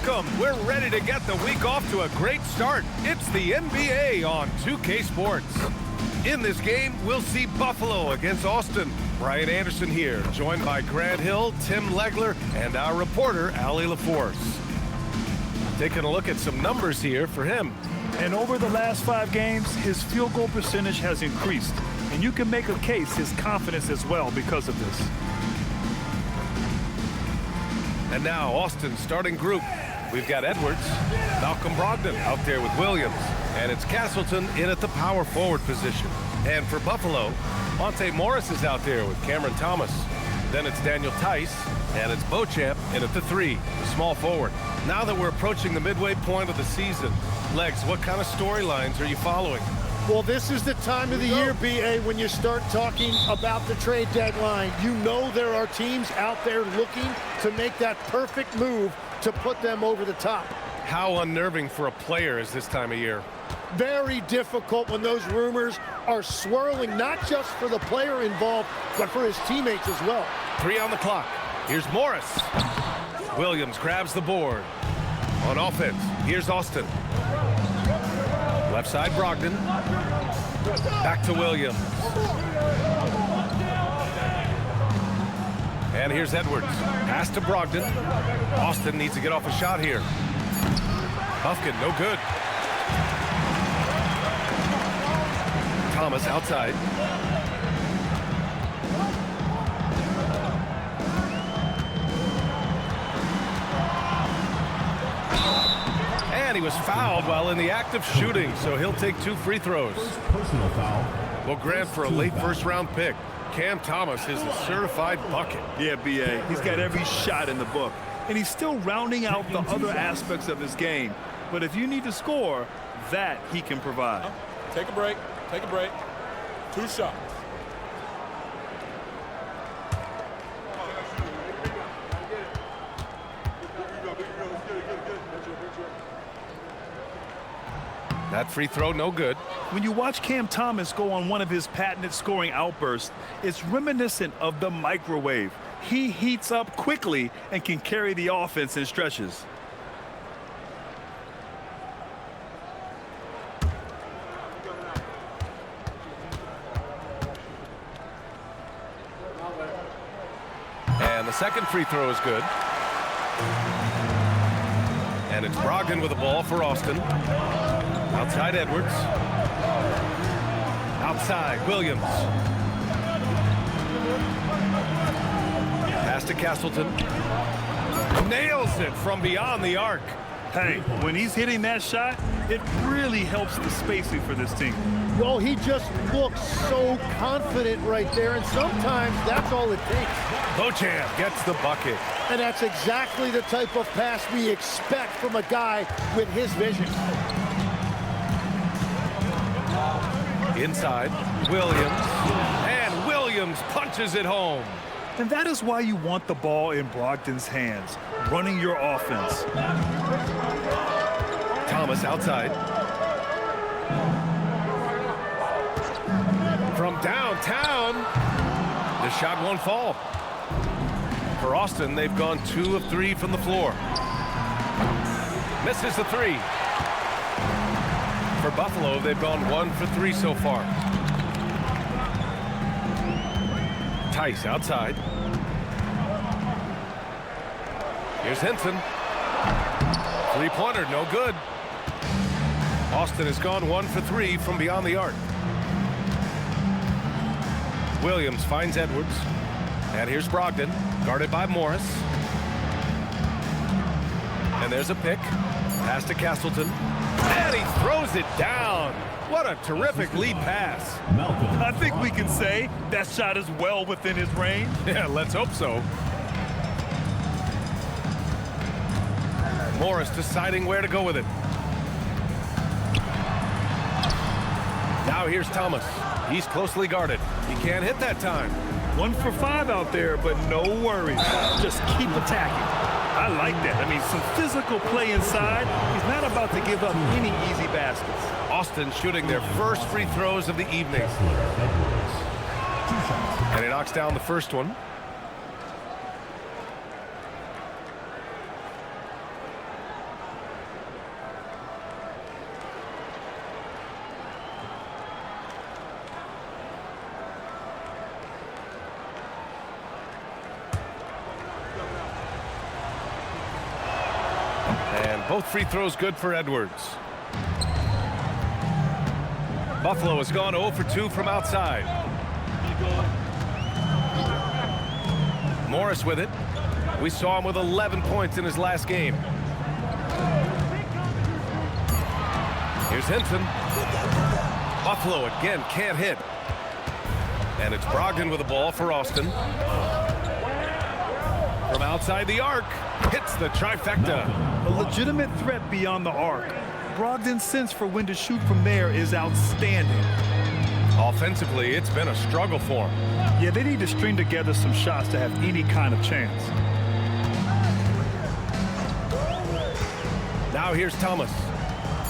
Welcome. We're ready to get the week off to a great start. It's the NBA on 2K Sports. In this game, we'll see Buffalo against Austin. Brian Anderson here, joined by Grant Hill, Tim Legler, and our reporter, Allie LaForce. Taking a look at some numbers here for him. And over the last 5 games, his field goal percentage has increased. And you can make a case his confidence as well because of this. And now Austin's starting group. We've got Edwards, Malcolm Brogdon out there with Williams, and it's Castleton in at the power forward position. And for Buffalo, Monte Morris is out there with Cameron Thomas. Then it's Daniel Tice, and it's Beauchamp in at the 3, the small forward. Now that we're approaching the midway point of the season, Legs, what kind of storylines are you following? Well, this is the time of the year, B.A., when you start talking about the trade deadline. You know there are teams out there looking to make that perfect move to put them over the top. How unnerving for a player is this time of year? Very difficult when those rumors are swirling, not just for the player involved, but for his teammates as well. 3 on the clock. Here's Morris. Williams grabs the board. On offense, here's Austin. Left side, Brogdon. Back to Williams. And here's Edwards. Pass to Brogdon. Austin needs to get off a shot here. Buffkin, no good. Thomas outside. And he was fouled while in the act of shooting, so he'll take 2 free throws. Personal foul. Well, Grant, for a late first-round pick, Cam Thomas is a certified bucket. Yeah, B.A., he's got every shot in the book. And he's still rounding out the other aspects of his game. But if you need to score, that he can provide. Take a break. Take a break. 2 shots. That free throw, no good. When you watch Cam Thomas go on one of his patented scoring outbursts, it's reminiscent of the microwave. He heats up quickly and can carry the offense in stretches. And the second free throw is good. And it's Brogdon with the ball for Austin. Outside Edwards. Outside Williams. Pass to Castleton. Nails it from beyond the arc. Hey, when he's hitting that shot, it really helps the spacing for this team. Well, he just looks so confident right there, and sometimes that's all it takes. Beauchamp gets the bucket. And that's exactly the type of pass we expect from a guy with his vision. Inside, Williams. And Williams punches it home. And that is why you want the ball in Brogdon's hands, running your offense. Thomas outside. From downtown, the shot won't fall. For Austin, they've gone 2 of 3 from the floor. Misses the 3. For Buffalo, they've gone 1 for 3 so far. Tice outside. Here's Henson. 3-pointer, no good. Austin has gone 1 for 3 from beyond the arc. Williams finds Edwards. And here's Brogdon, guarded by Morris. And there's a pick. Pass to Castleton. And he throws it down. What a terrific lead pass. I think we can say that shot is well within his range. Yeah, let's hope so. Morris deciding where to go with it. Now here's Thomas. He's closely guarded. He can't hit that time. 1 for 5 out there, but no worries. Just keep attacking. I like that. I mean, some physical play inside. He's not about to give up any easy baskets. Austin shooting their first free throws of the evening. And he knocks down the first one. And both free throws good for Edwards. Buffalo has gone 0 for 2 from outside. Morris with it. We saw him with 11 points in his last game. Here's Hinton. Buffalo again can't hit. And it's Brogdon with the ball for Austin. From outside the arc, hits the trifecta. A legitimate threat beyond the arc. Brogdon's sense for when to shoot from there is outstanding. Offensively, it's been a struggle for him. Yeah, they need to string together some shots to have any kind of chance. Now here's Thomas.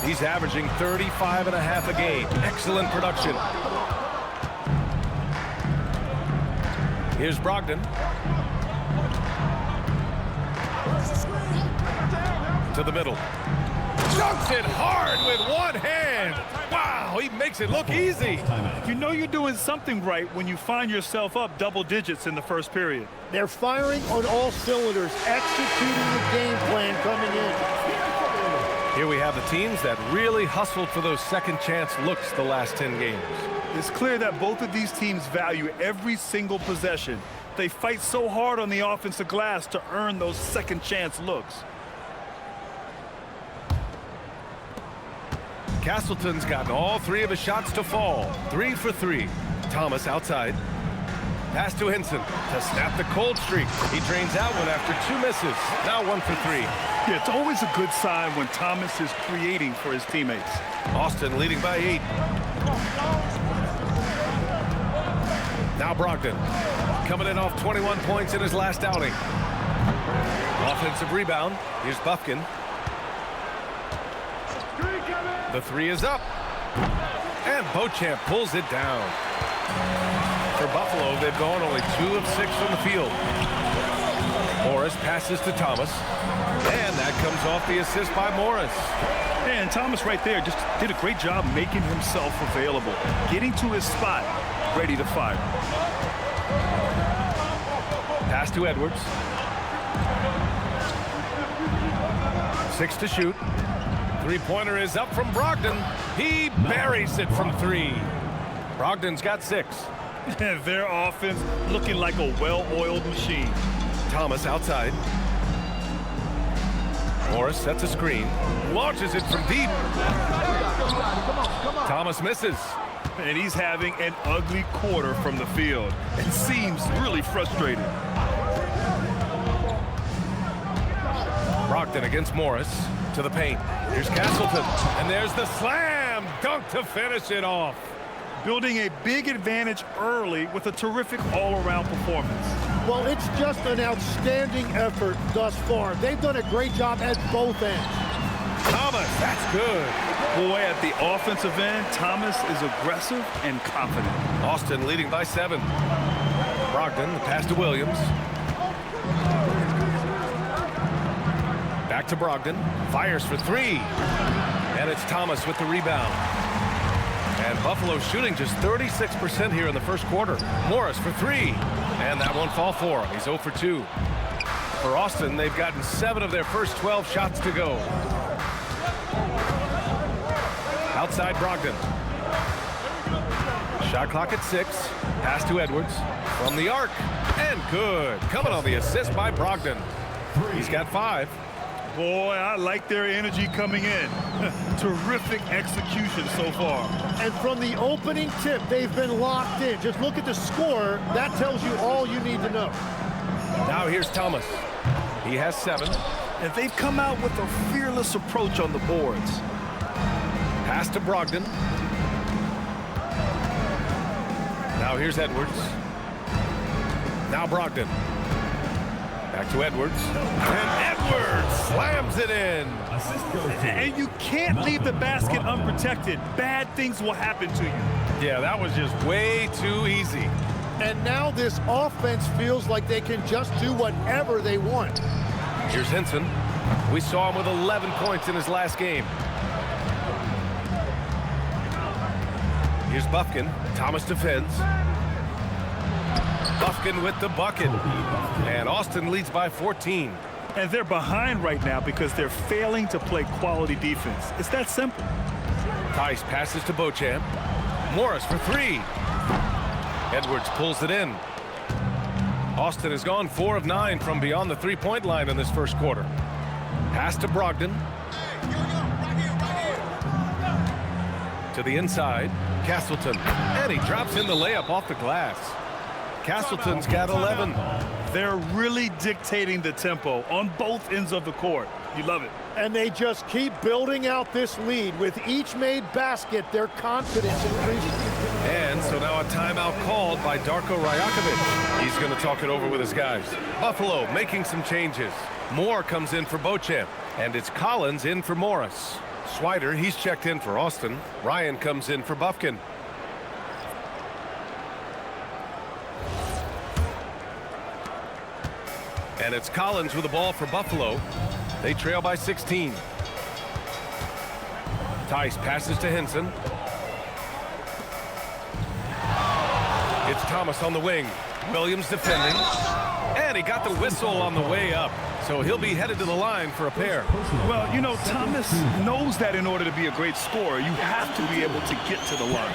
He's averaging 35.5 a game. Excellent production. Here's Brogdon. To the middle. Dunks it hard with one hand. Wow, he makes it look easy. You know you're doing something right when you find yourself up double digits in the first period. They're firing on all cylinders, executing the game plan coming in. Here we have the teams that really hustled for those second chance looks the last 10 games. It's clear that both of these teams value every single possession. They fight so hard on the offensive glass to earn those second chance looks. Castleton's gotten all 3 of his shots to fall. 3 for 3. Thomas outside. Pass to Hinton to snap the cold streak. He drains out one after 2 misses. Now 1 for 3. Yeah, it's always a good sign when Thomas is creating for his teammates. Austin leading by 8. Now Brogdon coming in off 21 points in his last outing. Offensive rebound. Here's Buffkin. The 3 is up. And Beauchamp pulls it down. For Buffalo, they've gone only 2 of 6 from the field. Morris passes to Thomas. And that comes off the assist by Morris. And Thomas right there just did a great job making himself available. Getting to his spot, ready to fire. Pass to Edwards. 6 to shoot. Three-pointer is up from Brogdon. He buries it from 3. Brogdon's got 6. Their offense looking like a well-oiled machine. Thomas outside. Morris sets a screen. Launches it from deep. Thomas misses. And he's having an ugly quarter from the field. It seems really frustrating. Brogdon against Morris. To the paint. Here's Castleton. And there's the slam dunk to finish it off. Building a big advantage early with a terrific all-around performance. Well, it's just an outstanding effort thus far. They've done a great job at both ends. Thomas, that's good. Boy, at the offensive end, Thomas is aggressive and confident. Austin leading by 7. Brogdon, the pass to Williams. Back to Brogdon. Fires for 3. And it's Thomas with the rebound. And Buffalo shooting just 36% here in the first quarter. Morris for 3. And that won't fall for him. He's 0 for 2. For Austin, they've gotten 7 of their first 12 shots to go. Outside Brogdon. Shot clock at 6. Pass to Edwards. From the arc. And good. Coming on the assist by Brogdon. He's got 5. Boy, I like their energy coming in. Terrific execution so far. And from the opening tip, they've been locked in. Just look at the score. That tells you all you need to know. Now here's Thomas. He has 7. And they've come out with a fearless approach on the boards. Pass to Brogdon. Now here's Edwards. Now Brogdon. Back to Edwards. And Edwards slams it in. And you can't leave the basket unprotected. Bad things will happen to you. Yeah, that was just way too easy. And now this offense feels like they can just do whatever they want. Here's Hinton. We saw him with 11 points in his last game. Here's Buffkin. Thomas defends. Buffkin with the bucket. And Austin leads by 14. And they're behind right now because they're failing to play quality defense. It's that simple. Tice passes to Beauchamp. Morris for three. Edwards pulls it in. Austin has gone 4 of 9 from beyond the three-point line in this first quarter. Pass to Brogdon. To the inside, Castleton. And he drops in the layup off the glass. Castleton's got 11. They're really dictating the tempo on both ends of the court. You love it. And they just keep building out this lead. With each made basket, their confidence increases. And so now a timeout called by Darko Rajakovic. He's going to talk it over with his guys. Buffalo making some changes. Moore comes in for Beauchamp, and it's Collins in for Morris. Swider, he's checked in for Austin. Ryan comes in for Bufkin. And it's Collins with the ball for Buffalo. They trail by 16. Tice passes to Henson. It's Thomas on the wing. Williams defending. And he got the whistle on the way up. So he'll be headed to the line for a pair. Well, you know, Thomas knows that in order to be a great scorer, you have to be able to get to the line.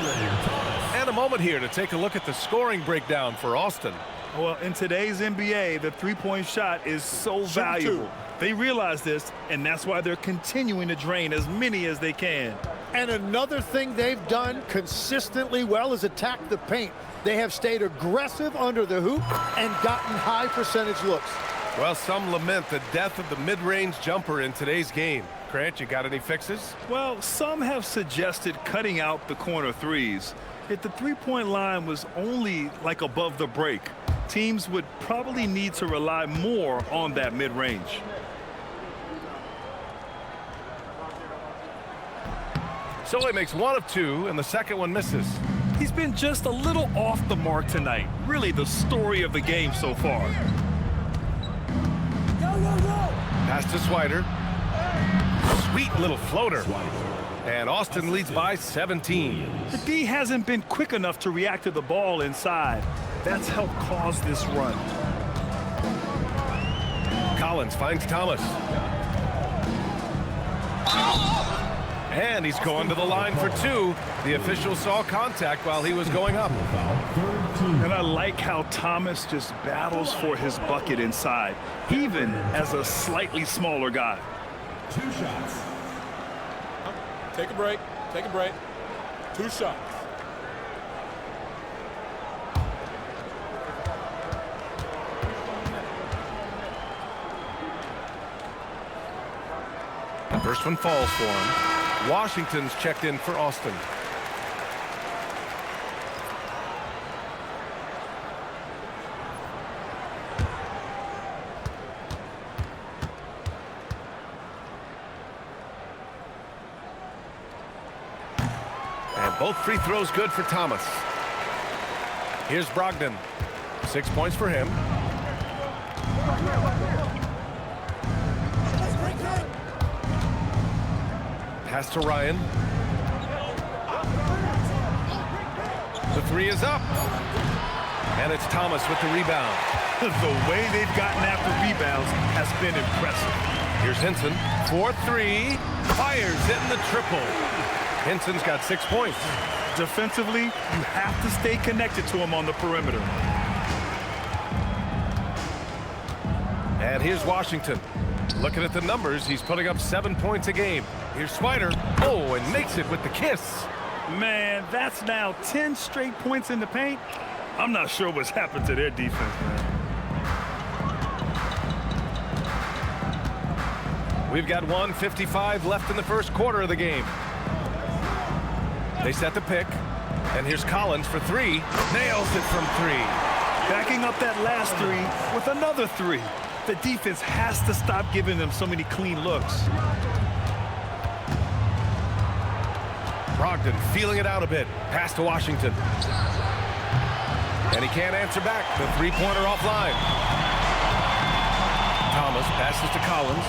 And a moment here to take a look at the scoring breakdown for Austin. Well, in today's NBA, the three-point shot is so valuable. They realize this, and that's why they're continuing to drain as many as they can. And another thing they've done consistently well is attack the paint. They have stayed aggressive under the hoop and gotten high percentage looks. Well, some lament the death of the mid-range jumper in today's game. Grant, you got any fixes? Well, some have suggested cutting out the corner threes. If the three-point line was only like above the break, teams would probably need to rely more on that mid-range. So he makes 1 of 2, and the second one misses. He's been just a little off the mark tonight. Really the story of the game so far. Pass to Swider. Sweet little floater. And Austin leads by 17. The D hasn't been quick enough to react to the ball inside. That's helped cause this run. Collins finds Thomas. And he's going to the line for 2. The official saw contact while he was going up. And I like how Thomas just battles for his bucket inside, even as a slightly smaller guy. 2 shots. Take a break. Take a break. 2 shots. First one falls for him. Washington's checked in for Austin. And both free throws good for Thomas. Here's Brogdon. 6 points for him. Pass to Ryan. The 3 is up. And it's Thomas with the rebound. The way they've gotten after rebounds has been impressive. Here's Henson. 4-3. Fires in the triple. Henson's got 6 points. Defensively, you have to stay connected to him on the perimeter. And here's Washington. Looking at the numbers, he's putting up 7 points a game. Here's Swider. Oh, and makes it with the kiss. Man, that's now 10 straight points in the paint. I'm not sure what's happened to their defense, man. We've got 1:55 left in the first quarter of the game. They set the pick. And here's Collins for 3. Nails it from 3. Backing up that last 3 with another 3. The defense has to stop giving them so many clean looks. Brogdon feeling it out a bit. Pass to Washington. And he can't answer back. The three-pointer offline. Thomas passes to Collins.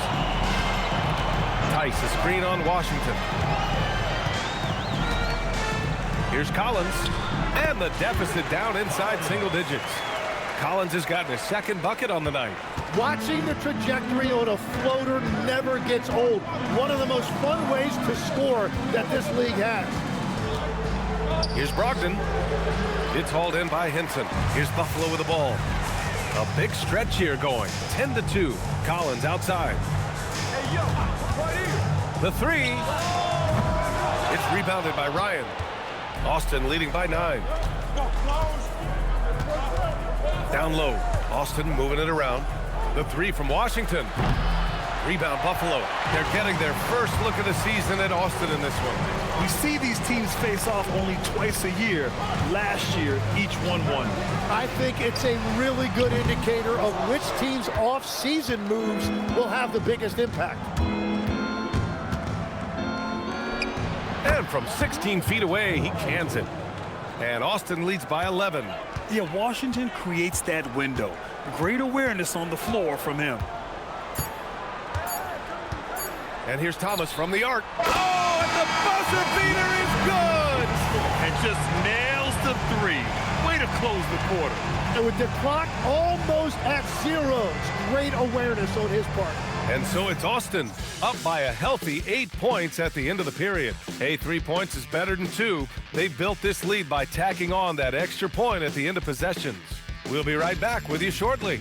Tice, a screen on Washington. Here's Collins. And the deficit down inside single digits. Collins has gotten his second bucket on the night. Watching the trajectory on a floater never gets old. One of the most fun ways to score that this league has. Here's Brogdon. It's hauled in by Henson. Here's Buffalo with the ball. A big stretch here going. 10-2. Collins outside. Hey, yo, right here. The three. It's rebounded by Ryan. Austin leading by 9. Down low. Austin moving it around. The three from Washington. Rebound Buffalo. They're getting their first look of the season at Austin in this one. We see these teams face off only twice a year. Last year, each won one. I think it's a really good indicator of which team's off-season moves will have the biggest impact. And from 16 feet away, he cans it. And Austin leads by 11. Yeah, Washington creates that window. Great awareness on the floor from him. And here's Thomas from the arc. Oh, and the buzzer beater is good! And just nails the three. Way to close the quarter. And with the clock almost at zeros, great awareness on his part. And so it's Austin, up by a healthy 8 points at the end of the period. Hey, 3 points is better than 2. They've built this lead by tacking on that extra point at the end of possessions. We'll be right back with you shortly.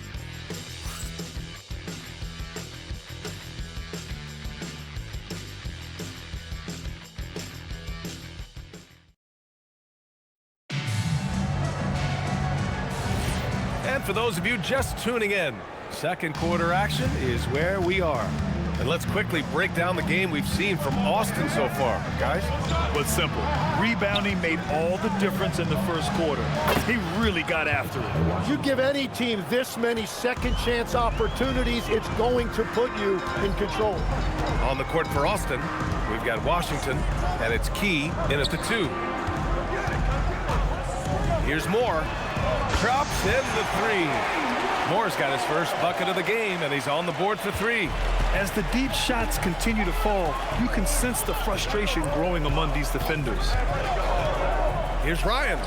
And for those of you just tuning in, second quarter action is where we are. And let's quickly break down the game we've seen from Austin so far, guys. But simple. Rebounding made all the difference in the first quarter. He really got after it. You give any team this many second chance opportunities, it's going to put you in control. On the court for Austin, we've got Washington, and it's Key in at the 2. Here's Moore. Drops in the 3. Moore's got his first bucket of the game, and he's on the board for 3. As the deep shots continue to fall, you can sense the frustration growing among these defenders. Here's Ryan.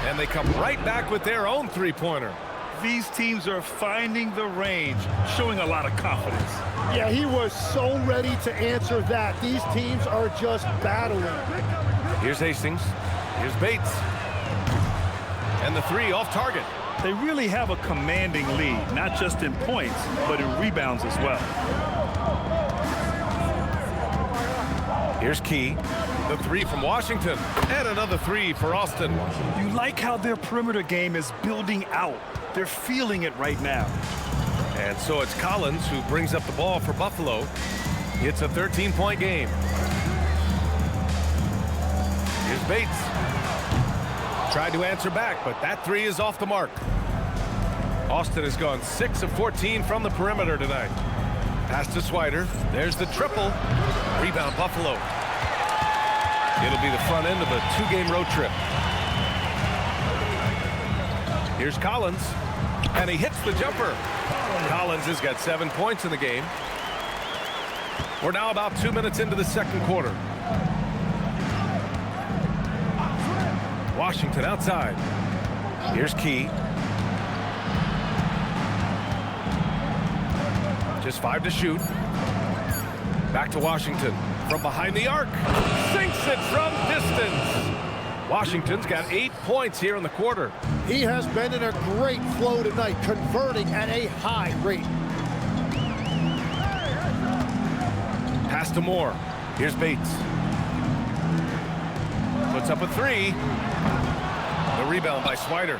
And they come right back with their own three-pointer. These teams are finding the range, showing a lot of confidence. Yeah, he was so ready to answer that. These teams are just battling. Here's Hastings. Here's Bates. And the 3 off target. They really have a commanding lead, not just in points, but in rebounds as well. Here's Key. The 3 from Washington. And another 3 for Austin. You like how their perimeter game is building out. They're feeling it right now. And so it's Collins who brings up the ball for Buffalo. It's a 13-point game. Here's Bates. Tried to answer back, but that 3 is off the mark. Austin has gone 6 of 14 from the perimeter tonight. Pass to Swider. There's the triple. Rebound Buffalo. It'll be the front end of a 2-game road trip. Here's Collins. And he hits the jumper. Collins has got 7 points in the game. We're now about 2 minutes into the second quarter. Washington outside. Here's Key. Just 5 to shoot. Back to Washington. From behind the arc. Sinks it from distance. Washington's got 8 points here in the quarter. He has been in a great flow tonight, converting at a high rate. Pass to Moore. Here's Bates. Puts up a 3. The rebound by Swider.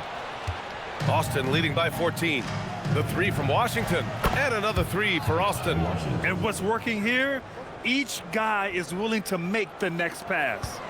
Austin leading by 14. The 3 from Washington. And another 3 for Austin. And what's working here? Each guy is willing to make the next pass.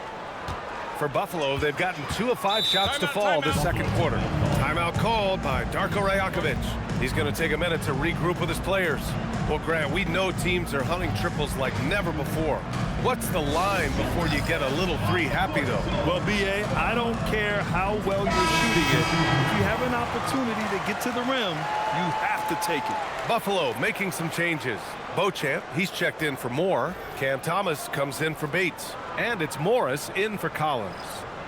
For Buffalo, they've gotten 2 of 5 shots to fall this second quarter. Timeout called by Darko Rajakovic. He's going to take a minute to regroup with his players. Well, Grant, we know teams are hunting triples like never before. What's the line before you get a little 3 happy, though? Well, B.A., I don't care how well you're shooting it. If you have an opportunity to get to the rim, you have to take it. Buffalo making some changes. Beauchamp, he's checked in for Moore. Cam Thomas comes in for Bates. And it's Morris in for Collins.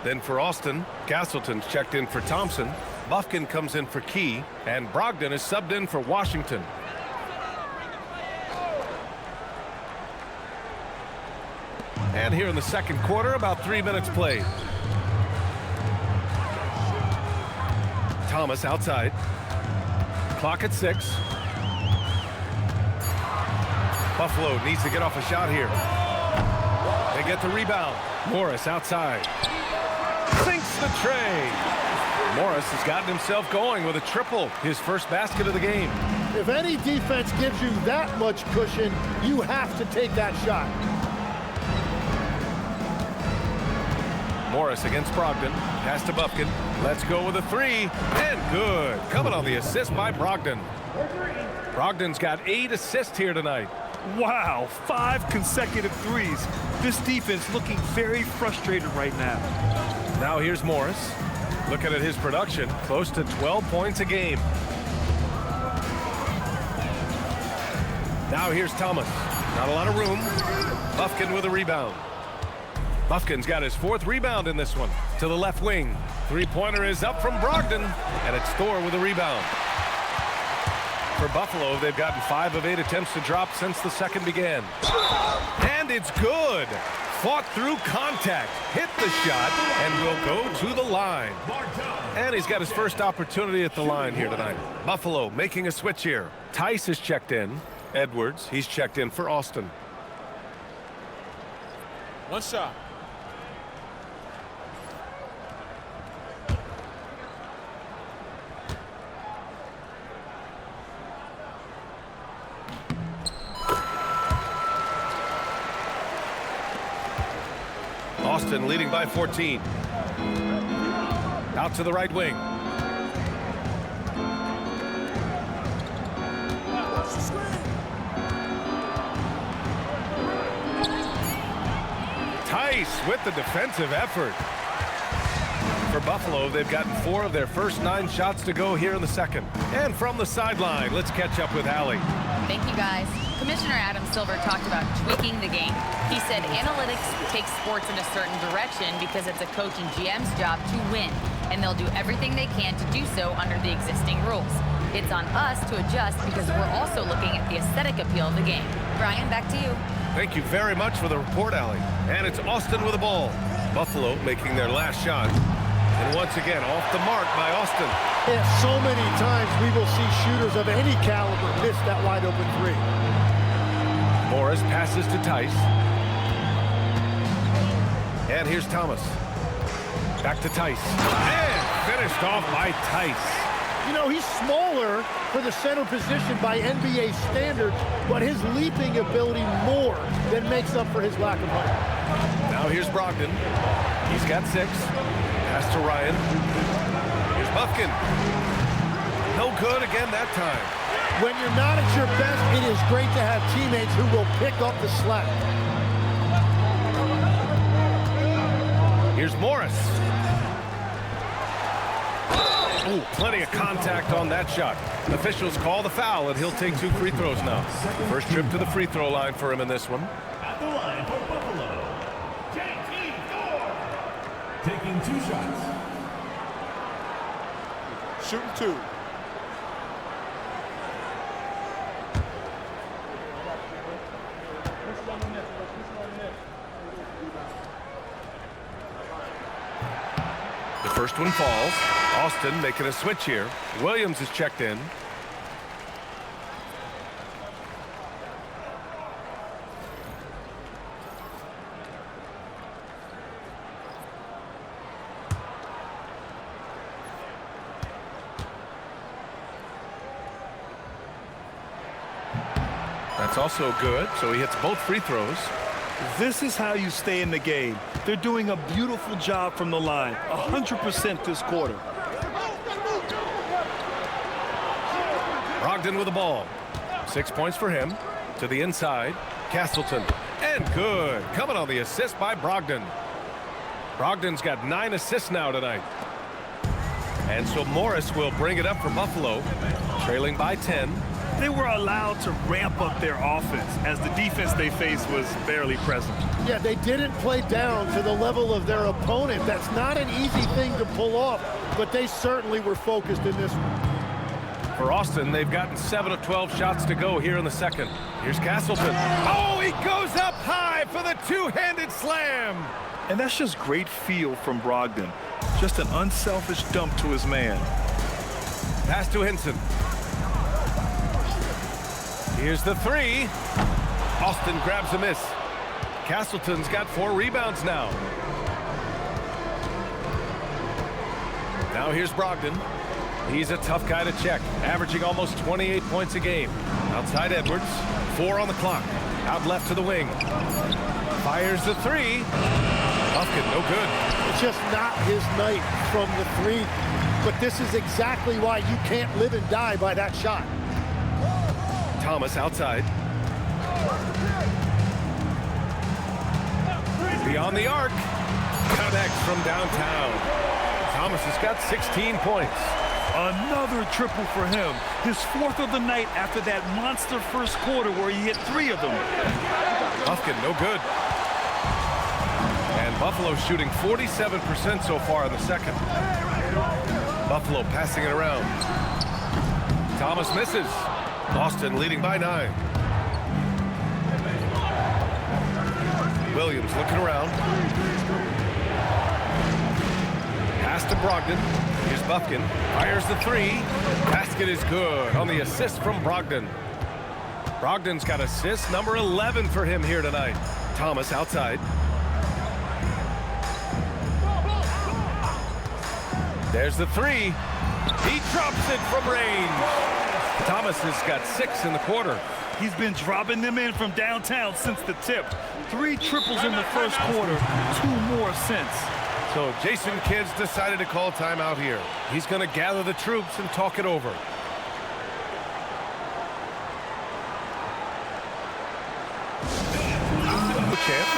Then for Austin, Castleton's checked in for Thompson. Buffkin comes in for Key, and Brogdon is subbed in for Washington. And here in the second quarter, about 3 minutes played. Thomas outside. Clock at 6. Buffalo needs to get off a shot here. They get the rebound. Morris outside. Sinks the tray. Morris has gotten himself going with a triple, his first basket of the game. If any defense gives you that much cushion, you have to take that shot. Morris against Brogdon. Pass to Buffkin. Let's go with a 3. And good. Coming on the assist by Brogdon. Brogdon's got 8 assists here tonight. Wow, 5 consecutive threes. This defense looking very frustrated right now. Now here's Morris. Looking at his production, close to 12 points a game. Now here's Thomas. Not a lot of room. Buffkin with a rebound. Buffkin's got his 4th rebound in this one. To the left wing. Three-pointer is up from Brogdon. And it's Thor with a rebound. For Buffalo, they've gotten 5 of 8 attempts to drop since the second began. And it's good. Fought through contact. Hit the shot. And will go to the line. And he's got his first opportunity at the line here tonight. Buffalo making a switch here. Tice is checked in. Edwards, he's checked in for Austin. One shot. Austin leading by 14. Out to the right wing. Tice with the defensive effort. For Buffalo, they've gotten 4 of their first 9 shots to go here in the second. And from the sideline, let's catch up with Allie. Thank you, guys. Commissioner Adam Silver talked about tweaking the game. He said analytics takes sports in a certain direction because it's a coach and GM's job to win, and they'll do everything they can to do so under the existing rules. It's on us to adjust because we're also looking at the aesthetic appeal of the game. Brian, back to you. Thank you very much for the report, Allie. And it's Austin with the ball. Buffalo making their last shot. And once again, off the mark by Austin. Yeah, so many times we will see shooters of any caliber miss that wide open 3. Morris passes to Tice. And here's Thomas. Back to Tice. And finished off by Tice. You know, he's smaller for the center position by NBA standards, but his leaping ability more than makes up for his lack of height. Now here's Brogdon. He's got 6. Pass to Ryan. Here's Buffkin. No good again that time. When you're not at your best, it is great to have teammates who will pick up the slack. Here's Morris. Ooh, plenty of contact on that shot. Officials call the foul, and he'll take 2 free throws now. First trip to the free throw line for him in this one. At the line for Buffalo, JT Thor, taking 2 shots. Shooting 2. The first one falls. Austin making a switch here. Williams is checked in. That's also good, so he hits both free throws. This is how you stay in the game. They're doing a beautiful job from the line. 100% this quarter. Brogdon with the ball. 6 points for him. To the inside. Castleton. And good. Coming on the assist by Brogdon. Brogdon's got 9 assists now tonight. And so Morris will bring it up for Buffalo. Trailing by 10. they were allowed to ramp up their offense as the defense they faced was barely present. Yeah, they didn't play down to the level of their opponent. That's not an easy thing to pull off, but they certainly were focused in this one. For Austin, they've gotten 7 of 12 shots to go here in the second. Here's Castleton. Oh, he goes up high for the two-handed slam. And that's just great feel from Brogdon. Just an unselfish dump to his man. Pass to Hinson. Here's the three. Austin grabs a miss. Castleton's got 4 rebounds now. Now here's Brogdon. He's a tough guy to check, averaging almost 28 points a game. Outside Edwards, 4 on the clock. Out left to the wing. Fires the three. Buffkin, no good. It's just not his night from the three, but this is exactly why you can't live and die by that shot. Thomas outside. Beyond the arc. Kodiaks from downtown. Thomas has got 16 points. Another triple for him. His 4th of the night after that monster first quarter where he hit 3 of them. Buffkin, no good. And Buffalo shooting 47% so far in the second. Buffalo passing it around. Thomas misses. Austin leading by 9. Williams looking around. Pass to Brogdon. Here's Buffkin. Fires the three. Basket is good on the assist from Brogdon. Brogdon's got assist number 11 for him here tonight. Thomas outside. There's the three. He drops it from range. Thomas has got 6 in the quarter. He's been dropping them in from downtown since the tip. 3 triples in the first quarter, 2 more since. So Jason Kidd's decided to call timeout here. He's going to gather the troops and talk it over.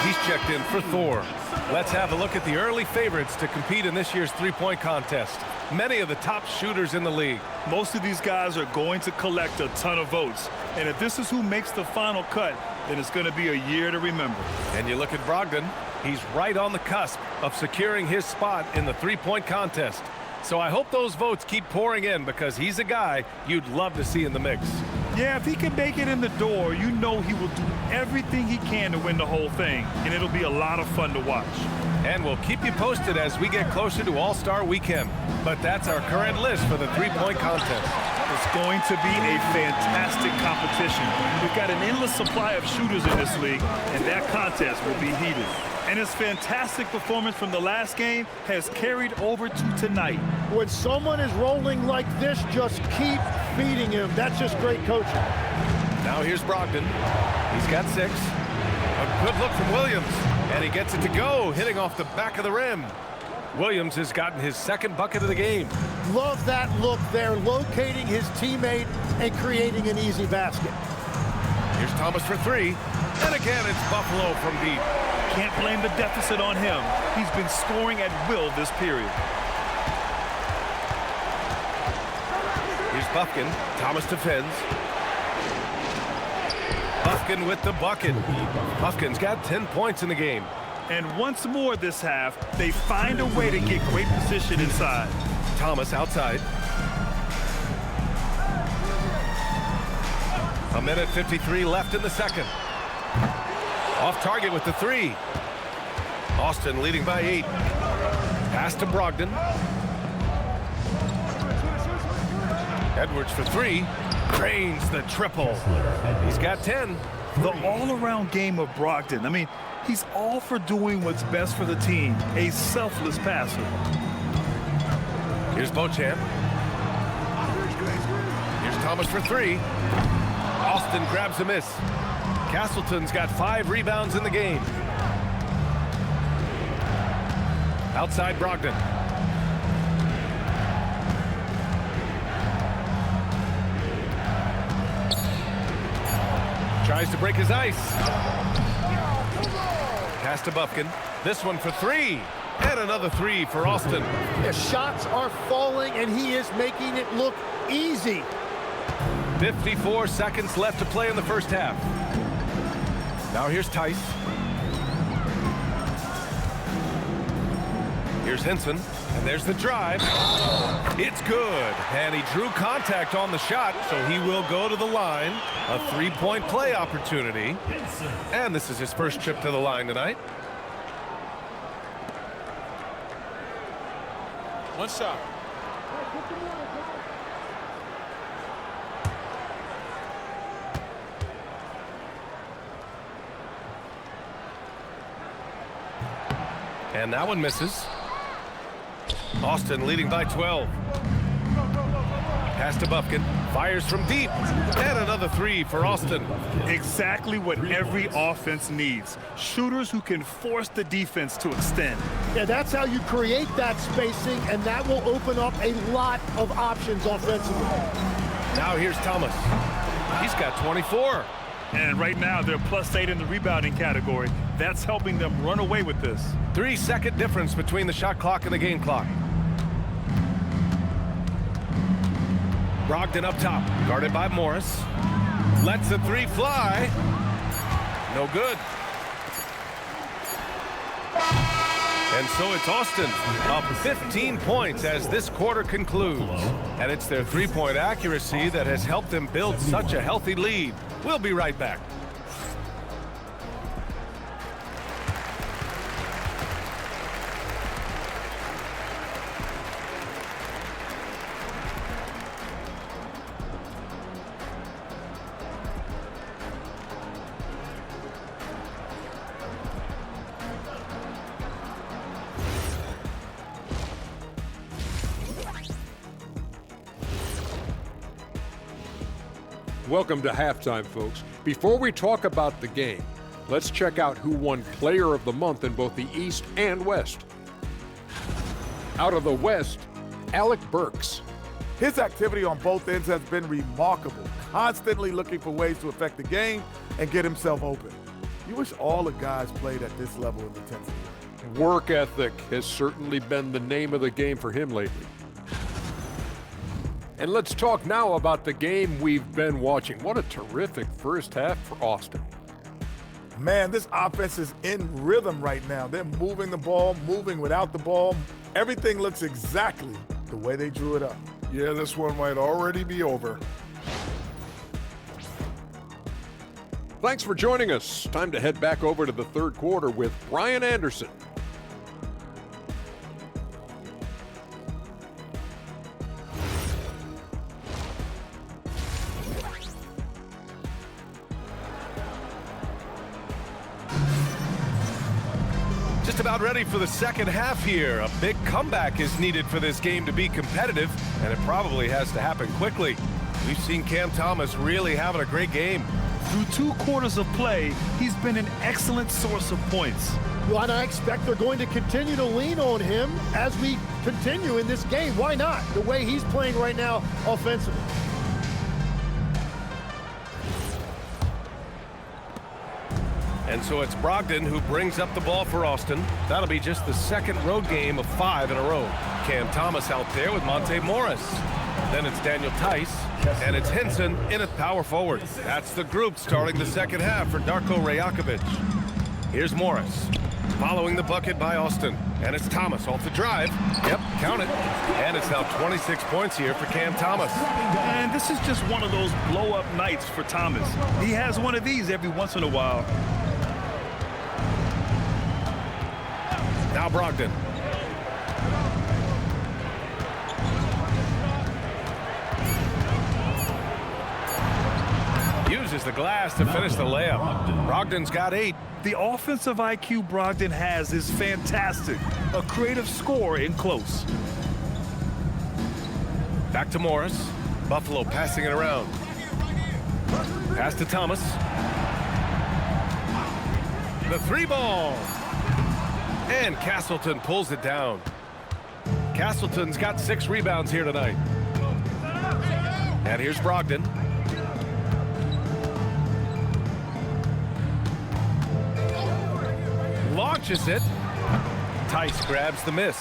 He's checked in for Thor. Let's have a look at the early favorites to compete in this year's three-point contest. Many of the top shooters in the league. Most of these guys are going to collect a ton of votes. And if this is who makes the final cut, then it's going to be a year to remember. And you look at Brogdon, he's right on the cusp of securing his spot in the three-point contest. So I hope those votes keep pouring in because he's a guy you'd love to see in the mix. Yeah, if he can make it in the door, you know he will do everything he can to win the whole thing, and it'll be a lot of fun to watch. And we'll keep you posted as we get closer to All-Star Weekend. But that's our current list for the three-point contest. It's going to be a fantastic competition. We've got an endless supply of shooters in this league, and that contest will be heated. And his fantastic performance from the last game has carried over to tonight. When someone is rolling like this, just keep feeding him. That's just great coaching. Now here's Brogdon. He's got 6. A good look from Williams. And he gets it to go, hitting off the back of the rim. Williams has gotten his 2nd bucket of the game. Love that look there, locating his teammate and creating an easy basket. Here's Thomas for 3. And again, it's Buffalo from deep. Can't blame the deficit on him. He's been scoring at will this period. Here's Buffkin. Thomas defends. Buffkin with the bucket. Buffkin's got 10 points in the game. And once more this half, they find a way to get great position inside. Thomas outside. A minute 53 left in the second. Off target with the 3. Austin leading by 8. Pass to Brogdon. Edwards for 3. Cranes the triple. He's got 10. The all-around game of Brogdon. I mean, he's all for doing what's best for the team. A selfless passer. Here's Beauchamp. Here's Thomas for 3. Austin grabs a miss. Castleton's got 5 rebounds in the game. Outside Brogdon. Tries to break his ice. Pass to Buffkin. This one for 3. And another 3 for Austin. The shots are falling, and he is making it look easy. 54 seconds left to play in the first half. Now here's Tice. Here's Henson, and there's the drive. It's good, and he drew contact on the shot, so he will go to the line. A three-point play opportunity, and this is his first trip to the line tonight. One shot. And that one misses. Austin leading by 12. Pass to Bufkin. Fires from deep. And another three for Austin. Exactly what every offense needs. Shooters who can force the defense to extend. Yeah, that's how you create that spacing, and that will open up a lot of options offensively. Now here's Thomas. He's got 24. And right now, they're +8 in the rebounding category. That's helping them run away with this. 3-second difference between the shot clock and the game clock. Brogdon up top, guarded by Morris. Lets the three fly. No good. And so it's Austin up 15 points as this quarter concludes. And it's their three-point accuracy that has helped them build such a healthy lead. We'll be right back. Welcome to halftime, folks. Before we talk about the game, let's check out who won Player of the Month in both the East and West. Out of the West, Alec Burks. His activity on both ends has been remarkable, constantly looking for ways to affect the game and get himself open. You wish all the guys played at this level of intensity. Work ethic has certainly been the name of the game for him lately. And let's talk now about the game we've been watching. What a terrific first half for Austin. Man, this offense is in rhythm right now. They're moving the ball, moving without the ball. Everything looks exactly the way they drew it up. Yeah, this one might already be over. Thanks for joining us. Time to head back over to the third quarter with Brian Anderson. Just about ready for the second half here. A big comeback is needed for this game to be competitive, and it probably has to happen quickly. We've seen Cam Thomas really having a great game. Through 2 quarters of play, he's been an excellent source of points. Well, and I expect they're going to continue to lean on him as we continue in this game. Why not? The way he's playing right now offensively. And so it's Brogdon who brings up the ball for Austin. That'll be just the second road game of 5 in a row. Cam Thomas out there with Monte Morris. Then it's Daniel Tice, and it's Henson in at power forward. That's the group starting the second half for Darko Rajakovic. Here's Morris, following the bucket by Austin. And it's Thomas off the drive. Yep, count it. And it's now 26 points here for Cam Thomas. And this is just one of those blow-up nights for Thomas. He has one of these every once in a while. Now Brogdon. Uses the glass to finish the layup. Brogdon's got 8. The offensive IQ Brogdon has is fantastic. A creative scorer in close. Back to Morris. Buffalo passing it around. Pass to Thomas. The 3-ball. And Castleton pulls it down. Castleton's got 6 rebounds here tonight. And here's Brogdon. Launches it. Tice grabs the miss.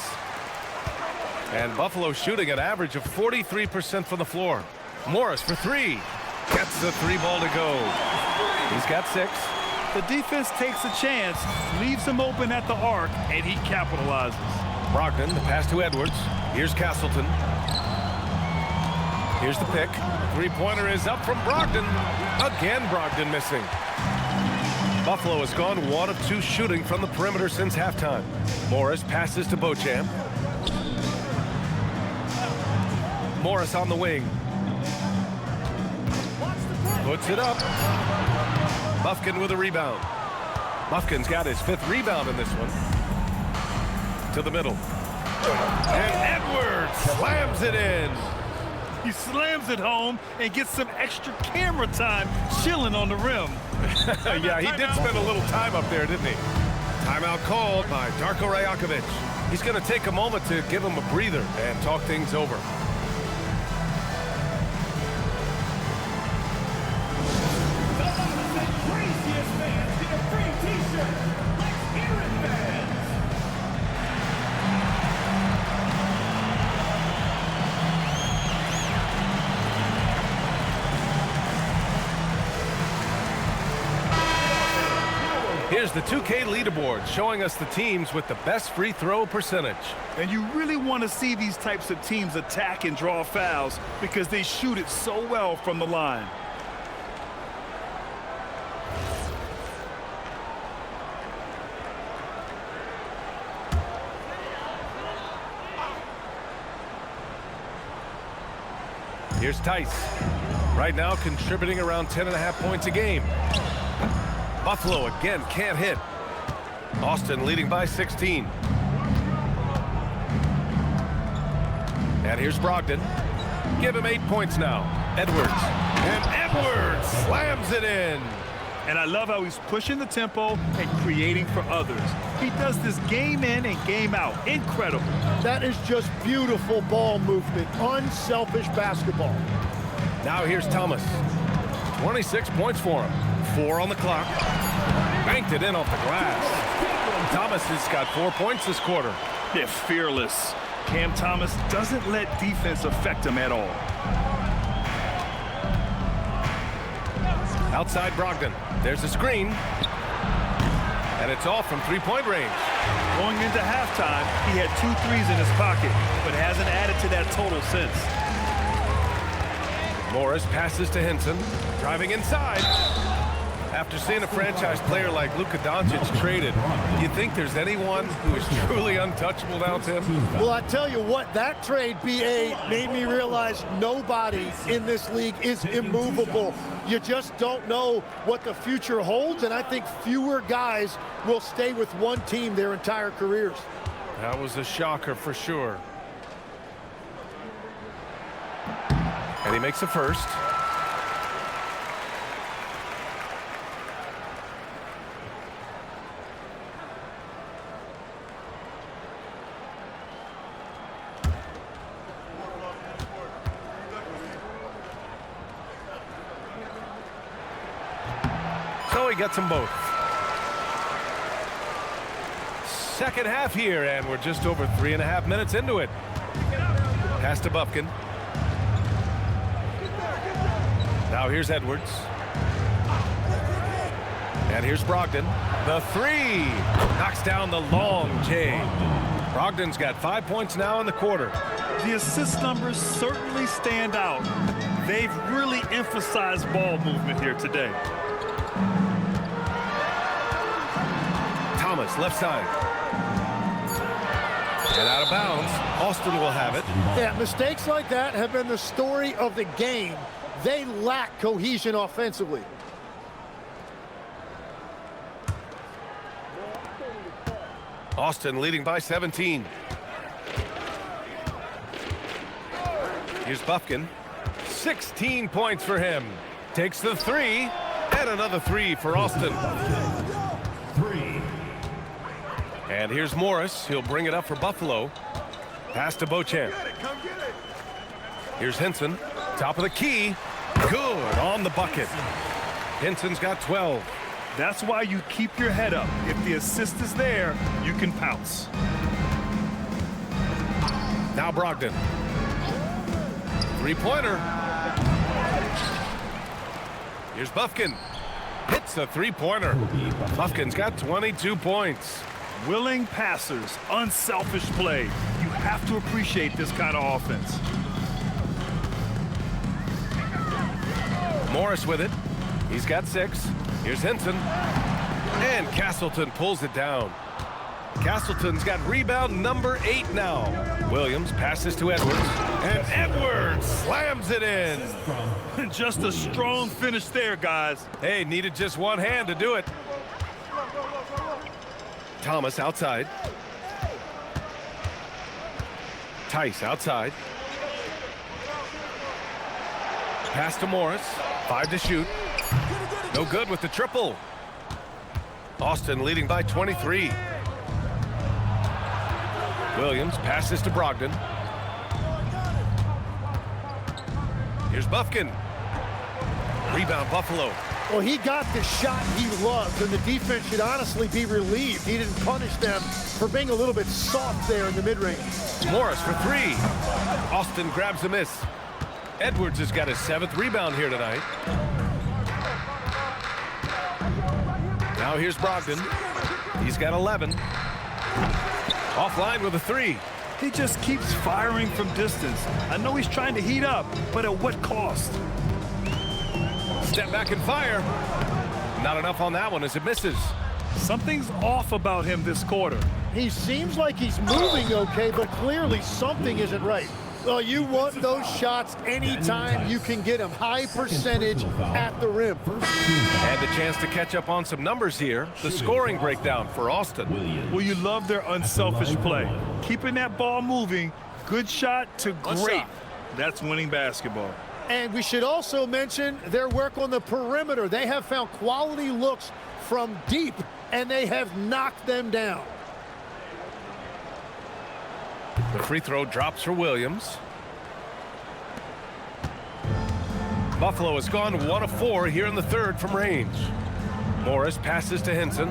And Buffalo shooting an average of 43% from the floor. Morris for 3. Gets the 3 ball to go. He's got 6. The defense takes a chance, leaves him open at the arc, and he capitalizes. Brogdon, the pass to Edwards. Here's Castleton. Here's the pick. 3-pointer is up from Brogdon. Again, Brogdon missing. Buffalo has gone 1 of 2 shooting from the perimeter since halftime. Morris passes to Beauchamp. Morris on the wing. Puts it up. Bufkin with a rebound. Bufkin's got his 5th rebound in this one. To the middle. And Edwards slams it in. He slams it home and gets some extra camera time chilling on the rim. Yeah, he did spend a little time up there, didn't he? Timeout called by Darko Rajakovic. He's going to take a moment to give him a breather and talk things over. Here's the 2K leaderboard showing us the teams with the best free throw percentage. And you really want to see these types of teams attack and draw fouls because they shoot it so well from the line. Here's Tice. Right now contributing around 10.5 points a game. Buffalo again can't hit. Austin leading by 16. And here's Brogdon. Give him 8 points now. Edwards. And Edwards slams it in. And I love how he's pushing the tempo and creating for others. He does this game in and game out. Incredible. That is just beautiful ball movement. Unselfish basketball. Now here's Thomas. 26 points for him. 4 on the clock. Banked it in off the glass. Thomas has got 4 points this quarter. They're fearless. Cam Thomas doesn't let defense affect him at all. Outside Brogdon. There's a screen. And it's off from 3-point range. Going into halftime, he had 2 threes in his pocket, but hasn't added to that total since. Morris passes to Henson. Driving inside. After seeing a franchise player like Luka Doncic traded, do you think there's anyone who is truly untouchable now, Tim? Well, I tell you what, that trade, BA, made me realize nobody in this league is immovable. You just don't know what the future holds, and I think fewer guys will stay with one team their entire careers. That was a shocker for sure. And he makes a first. So he gets them both. Second half here, and we're just over 3.5 minutes into it. Pass to Bufkin. Now here's Edwards. And here's Brogdon. The 3 knocks down the long J. Brogdon's got 5 points now in the quarter. The assist numbers certainly stand out. They've really emphasized ball movement here today. Thomas, left side. And out of bounds. Austin will have it. Yeah, mistakes like that have been the story of the game. They lack cohesion offensively. Austin leading by 17. Here's Bufkin. 16 points for him. Takes the 3. And another 3 for Austin. 3. And here's Morris. He'll bring it up for Buffalo. Pass to Beauchamp. Here's Henson. Top of the key. Good on the bucket. Henson's got 12. That's why you keep your head up. If the assist is there, you can pounce. Now Brogdon. 3-pointer. Here's Buffkin. Hits a three-pointer. Buffkin's got 22 points. Willing passers, unselfish play. You have to appreciate this kind of offense. Morris with it. He's got 6. Here's Henson. And Castleton pulls it down. Castleton's got rebound number 8 now. Williams passes to Edwards. And Edwards slams it in. Just a strong finish there, guys. Hey, needed just one hand to do it. Thomas outside. Tice outside. Pass to Morris. 5 to shoot. No good with the triple. Austin leading by 23. Williams passes to Brogdon. Here's Buffkin. Rebound Buffalo. Well, he got the shot he loves, and the defense should honestly be relieved. He didn't punish them for being a little bit soft there in the mid-range. Morris for 3. Austin grabs a miss. Edwards has got his 7th rebound here tonight. Now here's Brogdon. He's got 11. Offline with a 3. He just keeps firing from distance. I know he's trying to heat up, but at what cost? Step back and fire. Not enough on that one as it misses. Something's off about him this quarter. He seems like he's moving okay, but clearly something isn't right. Well, you want those shots anytime you can get them. High percentage at the rim. And a chance to catch up on some numbers here. The scoring breakdown for Austin. Well, you love their unselfish play. Keeping that ball moving, good shot to great. That's winning basketball. And we should also mention their work on the perimeter. They have found quality looks from deep, and they have knocked them down. The free throw drops for Williams. Buffalo has gone 1 of 4 here in the 3rd from range. Morris passes to Henson.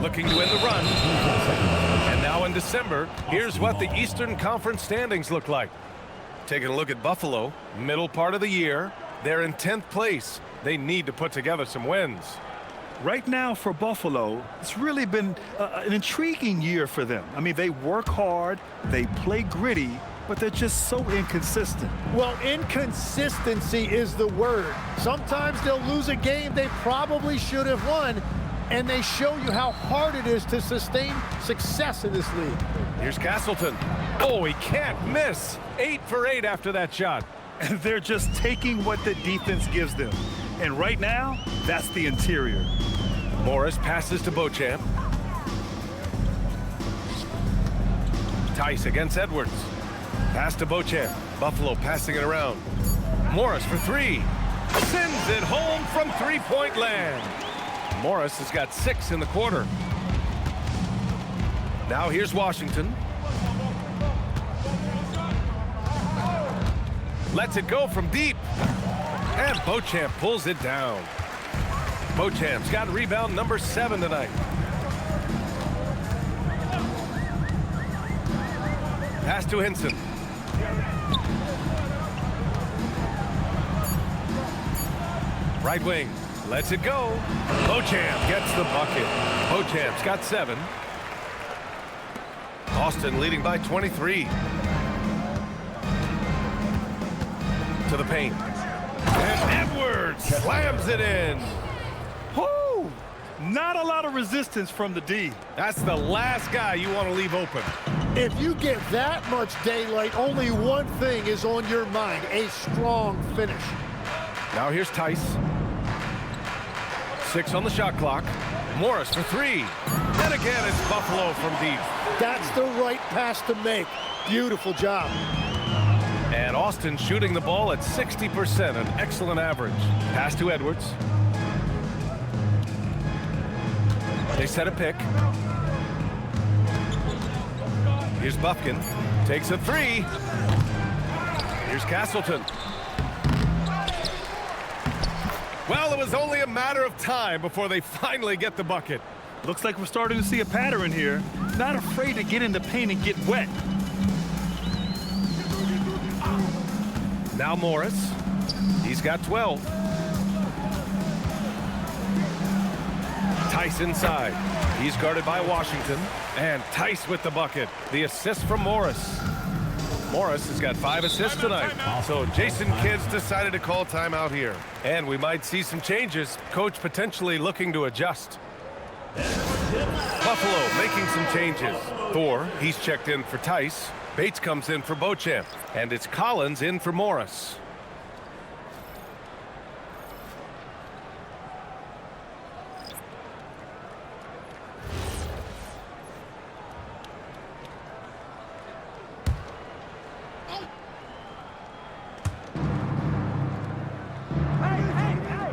Looking to win the run. And now in December, here's what the Eastern Conference standings look like. Taking a look at Buffalo, middle part of the year. They're in 10th place. They need to put together some wins. Right now for Buffalo, it's really been an intriguing year for them. I mean, they work hard, they play gritty, but they're just so inconsistent. Well, inconsistency is the word. Sometimes they'll lose a game they probably should have won, and they show you how hard it is to sustain success in this league. Here's Castleton. Oh, he can't miss. 8 for 8 after that shot. And they're just taking what the defense gives them. And right now, that's the interior. Morris passes to Beauchamp. Tice against Edwards. Pass to Beauchamp. Buffalo passing it around. Morris for 3. Sends it home from three-point land. Morris has got 6 in the quarter. Now here's Washington. Lets it go from deep. And Beauchamp pulls it down. Beauchamp's got rebound number 7 tonight. Pass to Henson. Right wing. Lets it go. Beauchamp gets the bucket. Beauchamp's got 7. Austin leading by 23. To the paint. And Edwards slams it in. Whoo! Not a lot of resistance from the D. That's the last guy you want to leave open. If you get that much daylight, only one thing is on your mind: a strong finish. Now here's Tice. 6 on the shot clock. Morris for 3. And again, it's Buffalo from deep. That's the right pass to make. Beautiful job. And Austin shooting the ball at 60%, an excellent average. Pass to Edwards. They set a pick. Here's Buffkin. Takes a 3. Here's Castleton. Well, it was only a matter of time before they finally get the bucket. Looks like we're starting to see a pattern here. Not afraid to get in the paint and get wet. Now Morris. He's got 12. Tice inside. He's guarded by Washington. And Tice with the bucket. The assist from Morris. Morris has got 5 assists tonight. So Jason Kidd's decided to call timeout here. And we might see some changes. Coach potentially looking to adjust. Buffalo making some changes. Thor, he's checked in for Tice. Bates comes in for Beauchamp. And it's Collins in for Morris.